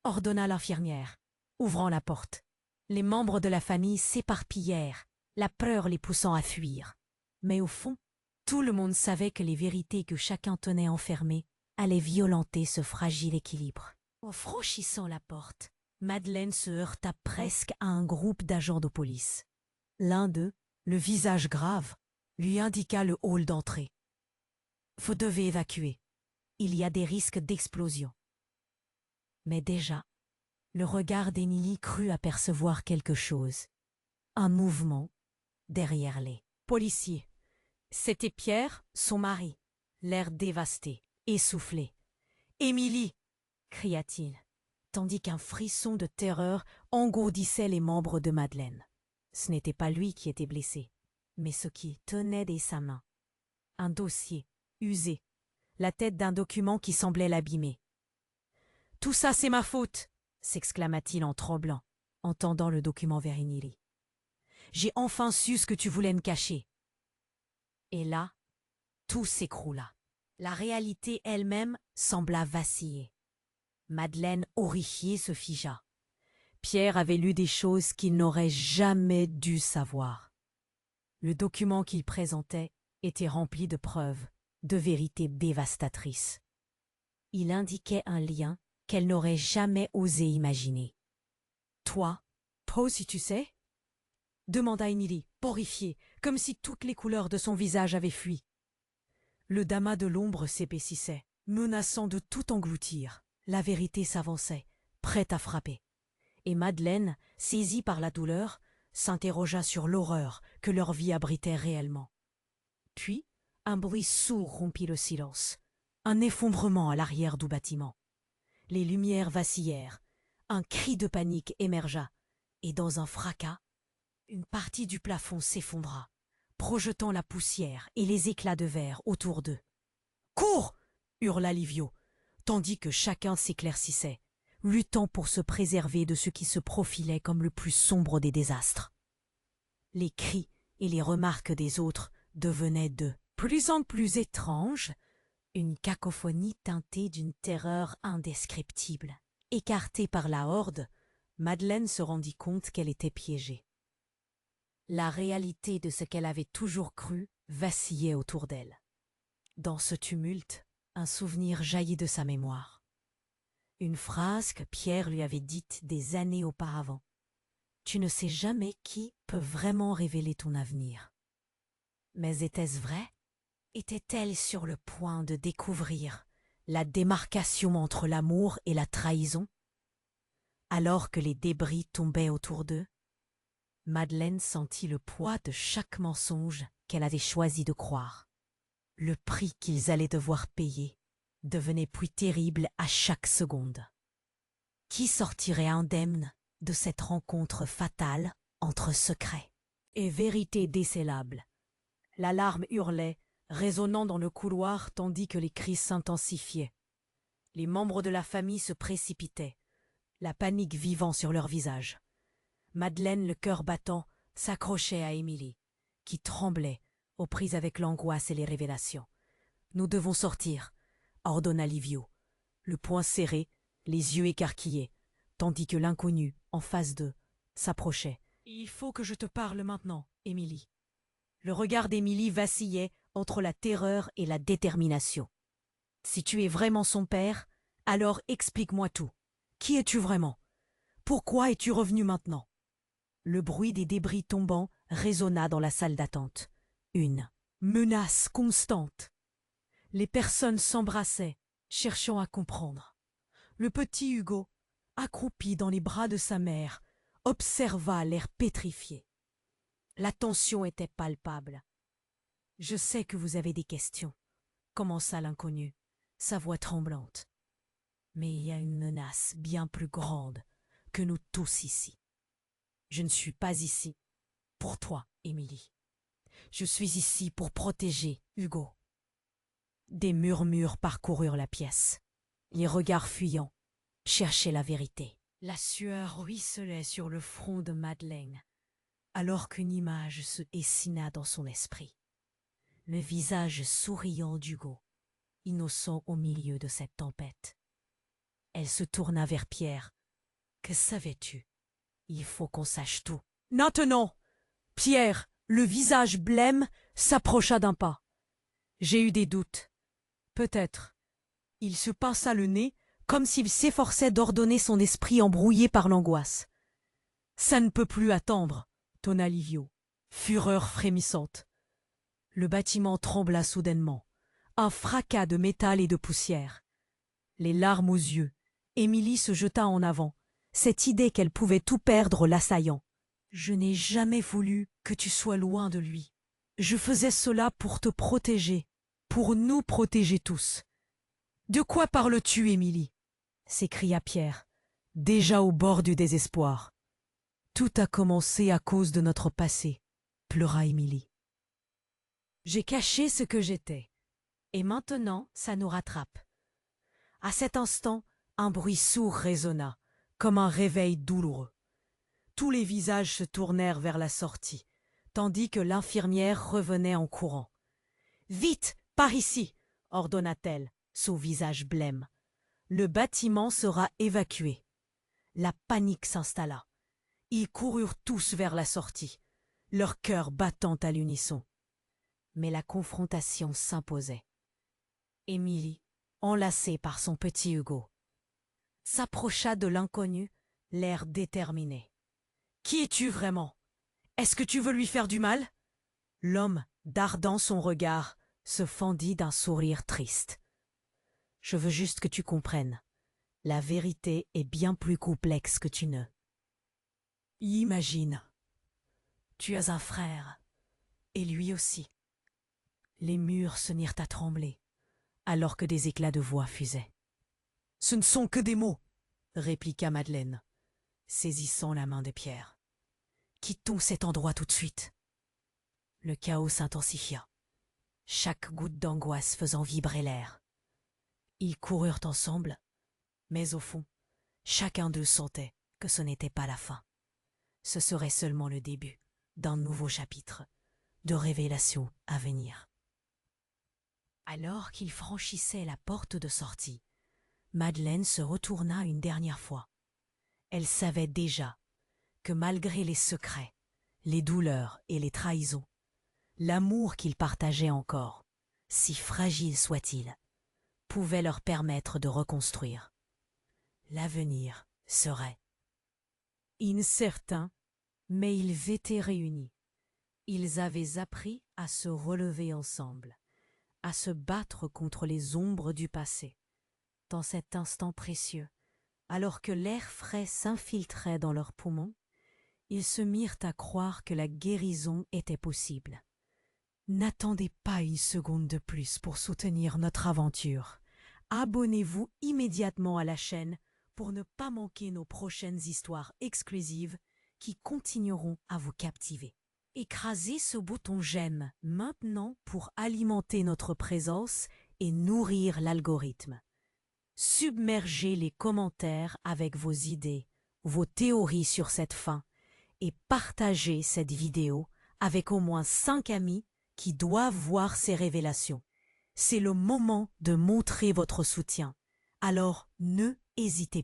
ordonna l'infirmière, ouvrant la porte. Les membres de la famille s'éparpillèrent, la peur les poussant à fuir. Mais au fond, tout le monde savait que les vérités que chacun tenait enfermées allaient violenter ce fragile équilibre. En franchissant la porte, Madeleine se heurta presque à un groupe d'agents de police. L'un d'eux, le visage grave, lui indiqua le hall d'entrée. « Vous devez évacuer. Il y a des risques d'explosion. » Mais déjà, le regard d'Émilie crut apercevoir quelque chose. Un mouvement derrière les policiers. C'était Pierre, son mari, l'air dévasté, essoufflé. « Émilie !» cria-t-il, tandis qu'un frisson de terreur engourdissait les membres de Madeleine. Ce n'était pas lui qui était blessé, mais ce qui tenait de sa main. Un dossier, usé, la tête d'un document qui semblait l'abîmer. « Tout ça, c'est ma faute !» s'exclama-t-il en tremblant, en tendant le document vers Émilie. « J'ai enfin su ce que tu voulais me cacher. » Et là, tout s'écroula. La réalité elle-même sembla vaciller. Madeleine, horrifiée, se figea. Pierre avait lu des choses qu'il n'aurait jamais dû savoir. Le document qu'il présentait était rempli de preuves, de vérités dévastatrices. Il indiquait un lien qu'elle n'aurait jamais osé imaginer. « Toi aussi tu sais ?» demanda Émilie, horrifiée, comme si toutes les couleurs de son visage avaient fui. Le damas de l'ombre s'épaississait, menaçant de tout engloutir. La vérité s'avançait, prête à frapper. Et Madeleine, saisie par la douleur, s'interrogea sur l'horreur que leur vie abritait réellement. Puis, un bruit sourd rompit le silence, un effondrement à l'arrière du bâtiment. Les lumières vacillèrent, un cri de panique émergea, et dans un fracas, une partie du plafond s'effondra, projetant la poussière et les éclats de verre autour d'eux. « Cours !» hurla Livio, tandis que chacun s'éclaircissait, luttant pour se préserver de ce qui se profilait comme le plus sombre des désastres. Les cris et les remarques des autres devenaient de plus en plus étranges, une cacophonie teintée d'une terreur indescriptible. Écartée par la horde, Madeleine se rendit compte qu'elle était piégée. La réalité de ce qu'elle avait toujours cru vacillait autour d'elle. Dans ce tumulte, un souvenir jaillit de sa mémoire. Une phrase que Pierre lui avait dite des années auparavant. « Tu ne sais jamais qui peut vraiment révéler ton avenir. » Mais était-ce vrai? Était-elle sur le point de découvrir la démarcation entre l'amour et la trahison? Alors que les débris tombaient autour d'eux, Madeleine sentit le poids de chaque mensonge qu'elle avait choisi de croire. Le prix qu'ils allaient devoir payer devenait plus terrible à chaque seconde. Qui sortirait indemne de cette rencontre fatale entre secrets et vérités décélables? L'alarme hurlait, résonnant dans le couloir tandis que les cris s'intensifiaient. Les membres de la famille se précipitaient, la panique vivant sur leurs visages. Madeleine, le cœur battant, s'accrochait à Émilie, qui tremblait, aux prises avec l'angoisse et les révélations. « Nous devons sortir », ordonna Livio, le poing serré, les yeux écarquillés, tandis que l'inconnu, en face d'eux, s'approchait. « Il faut que je te parle maintenant, Émilie. » Le regard d'Émilie vacillait entre la terreur et la détermination. « Si tu es vraiment son père, alors explique-moi tout. Qui es-tu vraiment? Pourquoi es-tu revenu maintenant ?» Le bruit des débris tombant résonna dans la salle d'attente. Une menace constante. Les personnes s'embrassaient, cherchant à comprendre. Le petit Hugo, accroupi dans les bras de sa mère, observa l'air pétrifié. La tension était palpable. « Je sais que vous avez des questions, » commença l'inconnu, sa voix tremblante. « Mais il y a une menace bien plus grande que nous tous ici. Je ne suis pas ici pour toi, Émilie. Je suis ici pour protéger Hugo. » Des murmures parcoururent la pièce. Les regards fuyants cherchaient la vérité. La sueur ruisselait sur le front de Madeleine, alors qu'une image se dessina dans son esprit. Le visage souriant d'Hugo, innocent au milieu de cette tempête. Elle se tourna vers Pierre. « Que savais-tu? Il faut qu'on sache tout. » Maintenant! Pierre, le visage blême, s'approcha d'un pas. J'ai eu des doutes. Peut-être. Il se pinça le nez, comme s'il s'efforçait d'ordonner son esprit embrouillé par l'angoisse. Ça ne peut plus attendre, tonna Livio, fureur frémissante. Le bâtiment trembla soudainement. Un fracas de métal et de poussière. Les larmes aux yeux, Émilie se jeta en avant, cette idée qu'elle pouvait tout perdre l'assaillant. « Je n'ai jamais voulu que tu sois loin de lui. Je faisais cela pour te protéger, pour nous protéger tous. »« De quoi parles-tu, Émilie » s'écria Pierre, déjà au bord du désespoir. « Tout a commencé à cause de notre passé, » pleura Émilie. « J'ai caché ce que j'étais, Et maintenant, ça nous rattrape. À cet instant, un bruit sourd résonna, comme un réveil douloureux. Tous les visages se tournèrent vers la sortie, tandis que l'infirmière revenait en courant. « Vite, par ici !» ordonna-t-elle, son visage blême. « Le bâtiment sera évacué. » La panique s'installa. Ils coururent tous vers la sortie, leur cœur battant à l'unisson. Mais la confrontation s'imposait. Émilie, enlacée par son petit Hugo, s'approcha de l'inconnu, l'air déterminé. « Qui es-tu vraiment? Est-ce que tu veux lui faire du mal ?» L'homme, dardant son regard, se fendit d'un sourire triste. « Je veux juste que tu comprennes. La vérité est bien plus complexe que tu ne. Imagine. Tu as un frère, et lui aussi. » Les murs se mirent à trembler, alors que des éclats de voix fusaient. « Ce ne sont que des mots, » répliqua Madeleine, saisissant la main de Pierre. « Quittons cet endroit tout de suite. » Le chaos s'intensifia, chaque goutte d'angoisse faisant vibrer l'air. Ils coururent ensemble, mais au fond, chacun d'eux sentait que ce n'était pas la fin. Ce serait seulement le début d'un nouveau chapitre, de révélations à venir. Alors qu'ils franchissaient la porte de sortie, Madeleine se retourna une dernière fois. Elle savait déjà que malgré les secrets, les douleurs et les trahisons, l'amour qu'ils partageaient encore, si fragile soit-il, pouvait leur permettre de reconstruire. L'avenir serait incertain, mais ils étaient réunis. Ils avaient appris à se relever ensemble, à se battre contre les ombres du passé. Dans cet instant précieux, alors que l'air frais s'infiltrait dans leurs poumons, ils se mirent à croire que la guérison était possible. N'attendez pas une seconde de plus pour soutenir notre aventure. Abonnez-vous immédiatement à la chaîne pour ne pas manquer nos prochaines histoires exclusives qui continueront à vous captiver. Écrasez ce bouton j'aime maintenant pour alimenter notre présence et nourrir l'algorithme. Submergez les commentaires avec vos idées, vos théories sur cette fin et partagez cette vidéo avec au moins 5 amis qui doivent voir ces révélations. C'est le moment de montrer votre soutien. Alors ne hésitez